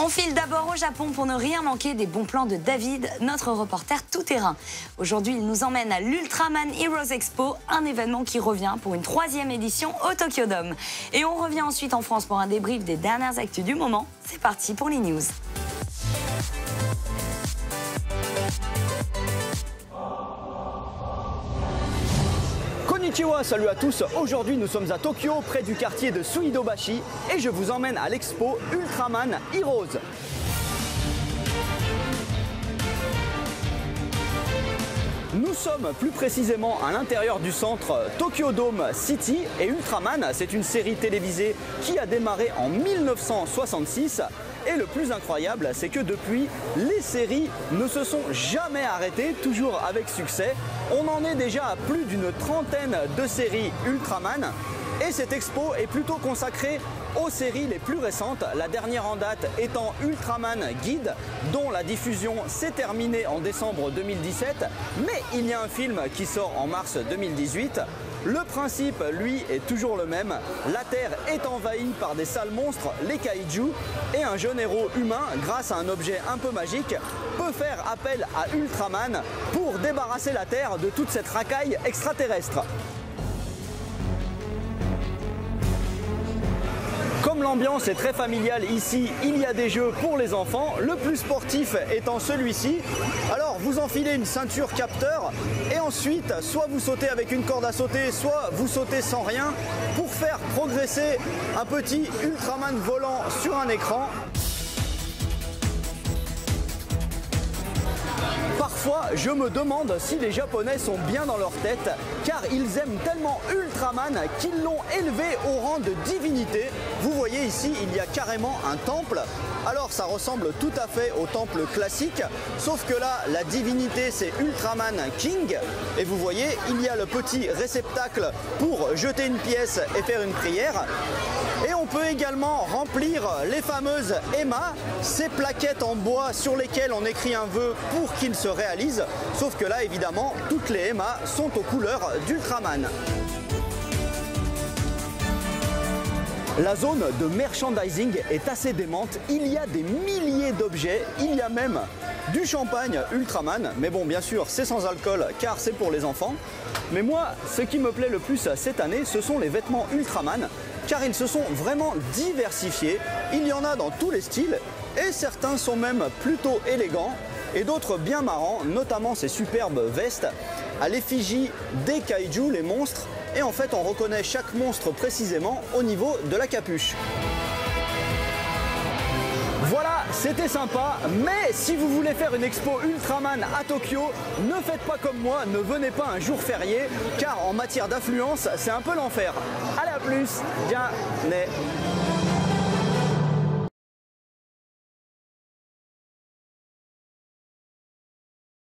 On file d'abord au Japon pour ne rien manquer des bons plans de David, notre reporter tout-terrain. Aujourd'hui, il nous emmène à l'Ultraman Heroes Expo, un événement qui revient pour une 3e édition au Tokyo Dome. Et on revient ensuite en France pour un débrief des dernières actus du moment. C'est parti pour les news. Konnichiwa, salut à tous. Aujourd'hui nous sommes à Tokyo, près du quartier de Suidobashi, et je vous emmène à l'expo Ultraman Heroes. Nous sommes plus précisément à l'intérieur du centre Tokyo Dome City, et Ultraman, c'est une série télévisée qui a démarré en 1966. Et le plus incroyable, c'est que depuis, les séries ne se sont jamais arrêtées, toujours avec succès. On en est déjà à plus d'une trentaine de séries Ultraman. Et cette expo est plutôt consacrée aux séries les plus récentes, la dernière en date étant Ultraman Guide, dont la diffusion s'est terminée en décembre 2017. Mais il y a un film qui sort en mars 2018. Le principe, lui, est toujours le même. La Terre est envahie par des sales monstres, les kaiju, et un jeune héros humain, grâce à un objet un peu magique, peut faire appel à Ultraman pour débarrasser la Terre de toute cette racaille extraterrestre. Comme l'ambiance est très familiale ici, il y a des jeux pour les enfants, le plus sportif étant celui-ci. Alors vous enfilez une ceinture capteur et ensuite soit vous sautez avec une corde à sauter, soit vous sautez sans rien pour faire progresser un petit Ultraman volant sur un écran. Parfois, je me demande si les Japonais sont bien dans leur tête, car ils aiment tellement Ultraman qu'ils l'ont élevé au rang de divinité. Vous voyez ici, il y a carrément un temple. Alors ça ressemble tout à fait au temple classique, sauf que là, la divinité c'est Ultraman King. Et vous voyez, il y a le petit réceptacle pour jeter une pièce et faire une prière. Et on peut également remplir les fameuses EMA, ces plaquettes en bois sur lesquelles on écrit un vœu pour qu'il se réalise. Sauf que là, évidemment, toutes les EMA sont aux couleurs d'Ultraman. La zone de merchandising est assez démente, il y a des milliers d'objets, il y a même du champagne Ultraman, mais bon bien sûr c'est sans alcool car c'est pour les enfants. Mais moi ce qui me plaît le plus cette année ce sont les vêtements Ultraman, car ils se sont vraiment diversifiés, il y en a dans tous les styles et certains sont même plutôt élégants et d'autres bien marrants, notamment ces superbes vestes à l'effigie des kaiju, les monstres. Et en fait, on reconnaît chaque monstre précisément au niveau de la capuche. Voilà, c'était sympa, mais si vous voulez faire une expo Ultraman à Tokyo, ne faites pas comme moi, ne venez pas un jour férié, car en matière d'affluence, c'est un peu l'enfer. Allez, à plus, bien, né.